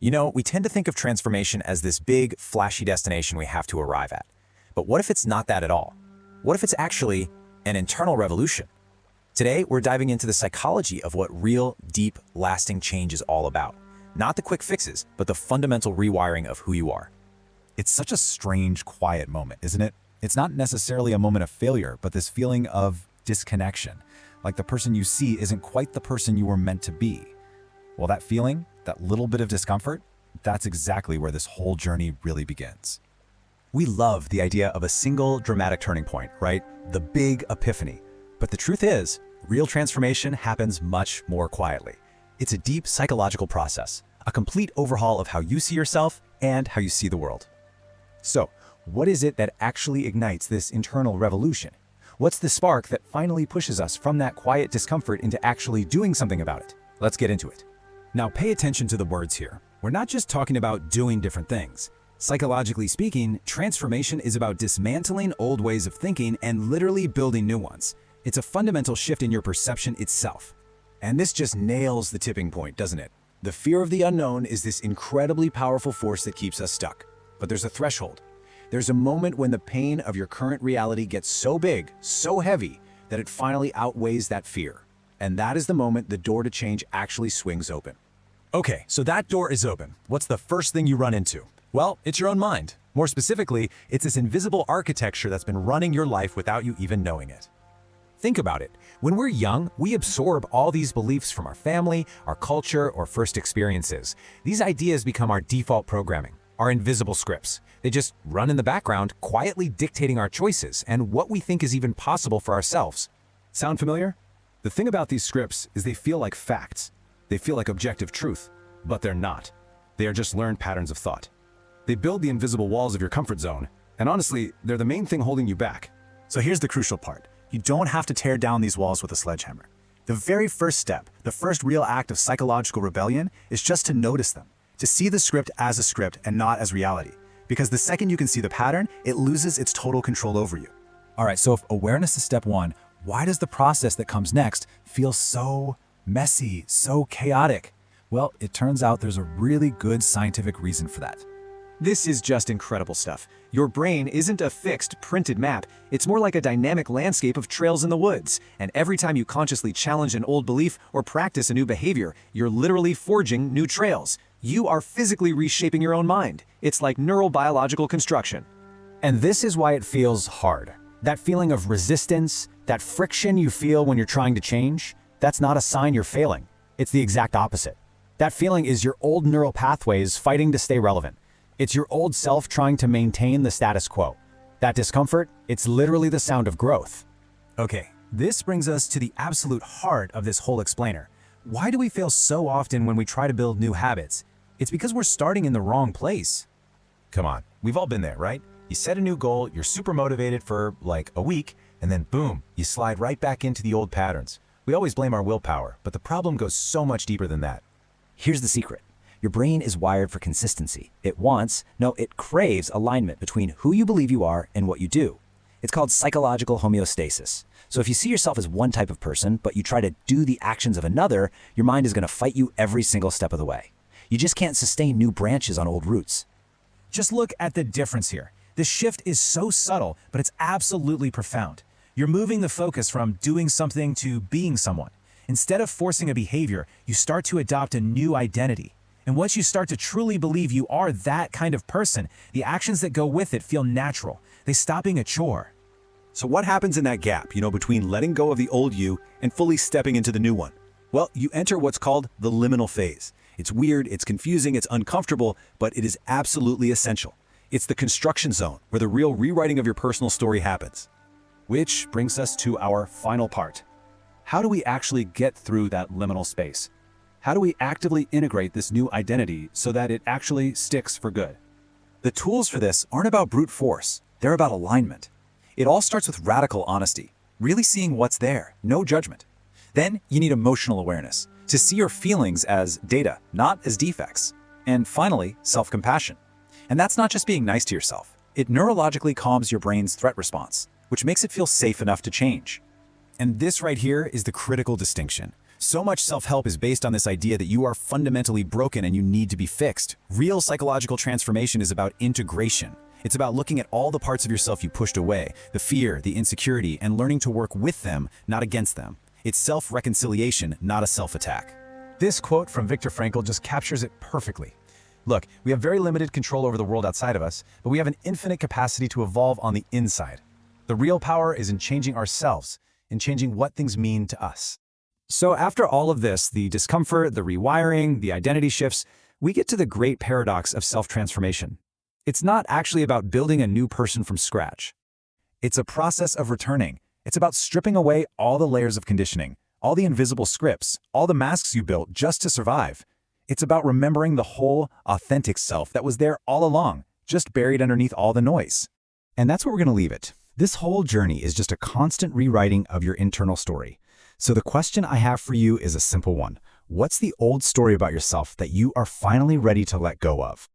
You know, we tend to think of transformation as this big, flashy destination we have to arrive at. But what if it's not that at all? What if it's actually an internal revolution? Today, we're diving into the psychology of what real, deep, lasting change is all about. Not the quick fixes, but the fundamental rewiring of who you are. It's such a strange, quiet moment, isn't it? It's not necessarily a moment of failure, but this feeling of disconnection. Like the person you see isn't quite the person you were meant to be. Well, that feeling, that little bit of discomfort, that's exactly where this whole journey really begins. We love the idea of a single dramatic turning point, right? The big epiphany. But the truth is, real transformation happens much more quietly. It's a deep psychological process, a complete overhaul of how you see yourself and how you see the world. So, what is it that actually ignites this internal revolution? What's the spark that finally pushes us from that quiet discomfort into actually doing something about it? Let's get into it. Now, pay attention to the words here. We're not just talking about doing different things. Psychologically speaking, transformation is about dismantling old ways of thinking and literally building new ones. It's a fundamental shift in your perception itself. And this just nails the tipping point, doesn't it? The fear of the unknown is this incredibly powerful force that keeps us stuck. But there's a threshold. There's a moment when the pain of your current reality gets so big, so heavy, that it finally outweighs that fear. And that is the moment the door to change actually swings open. Okay, so that door is open. What's the first thing you run into? Well, it's your own mind. More specifically, it's this invisible architecture that's been running your life without you even knowing it. Think about it. When we're young, we absorb all these beliefs from our family, our culture, or first experiences. These ideas become our default programming, our invisible scripts. They just run in the background, quietly dictating our choices and what we think is even possible for ourselves. Sound familiar? The thing about these scripts is they feel like facts. They feel like objective truth, but they're not. They are just learned patterns of thought. They build the invisible walls of your comfort zone, and honestly, they're the main thing holding you back. So here's the crucial part. You don't have to tear down these walls with a sledgehammer. The very first step, the first real act of psychological rebellion, is just to notice them, to see the script as a script and not as reality. Because the second you can see the pattern, it loses its total control over you. All right, so if awareness is step one, why does the process that comes next feel so messy, so chaotic? Well, it turns out there's a really good scientific reason for that. This is just incredible stuff. Your brain isn't a fixed, printed map. It's more like a dynamic landscape of trails in the woods. And every time you consciously challenge an old belief or practice a new behavior, you're literally forging new trails. You are physically reshaping your own mind. It's like neurobiological construction. And this is why it feels hard. That feeling of resistance, that friction you feel when you're trying to change, that's not a sign you're failing. It's the exact opposite. That feeling is your old neural pathways fighting to stay relevant. It's your old self trying to maintain the status quo. That discomfort, it's literally the sound of growth. Okay, this brings us to the absolute heart of this whole explainer. Why do we fail so often when we try to build new habits? It's because we're starting in the wrong place. Come on, we've all been there, right? You set a new goal, you're super motivated for like a week, and then boom, you slide right back into the old patterns. We always blame our willpower, but the problem goes so much deeper than that. Here's the secret. Your brain is wired for consistency. It craves alignment between who you believe you are and what you do. It's called psychological homeostasis. So if you see yourself as one type of person, but you try to do the actions of another, your mind is going to fight you every single step of the way. You just can't sustain new branches on old roots. Just look at the difference here. The shift is so subtle, but it's absolutely profound. You're moving the focus from doing something to being someone. Instead of forcing a behavior, you start to adopt a new identity. And once you start to truly believe you are that kind of person, the actions that go with it feel natural. They stop being a chore. So what happens in that gap, between letting go of the old you and fully stepping into the new one? Well, you enter what's called the liminal phase. It's weird, it's confusing, it's uncomfortable, but it is absolutely essential. It's the construction zone where the real rewriting of your personal story happens. Which brings us to our final part. How do we actually get through that liminal space? How do we actively integrate this new identity so that it actually sticks for good? The tools for this aren't about brute force, they're about alignment. It all starts with radical honesty, really seeing what's there, no judgment. Then you need emotional awareness, to see your feelings as data, not as defects. And finally, self-compassion. And that's not just being nice to yourself. It neurologically calms your brain's threat response, which makes it feel safe enough to change. And this right here is the critical distinction. So much self-help is based on this idea that you are fundamentally broken and you need to be fixed. Real psychological transformation is about integration. It's about looking at all the parts of yourself you pushed away, the fear, the insecurity, and learning to work with them, not against them. It's self-reconciliation, not a self-attack. This quote from Viktor Frankl just captures it perfectly. Look, we have very limited control over the world outside of us, but we have an infinite capacity to evolve on the inside. The real power is in changing ourselves, in changing what things mean to us. So after all of this, the discomfort, the rewiring, the identity shifts, we get to the great paradox of self-transformation. It's not actually about building a new person from scratch. It's a process of returning. It's about stripping away all the layers of conditioning, all the invisible scripts, all the masks you built just to survive. It's about remembering the whole, authentic self that was there all along, just buried underneath all the noise. And that's where we're going to leave it. This whole journey is just a constant rewriting of your internal story. So the question I have for you is a simple one. What's the old story about yourself that you are finally ready to let go of?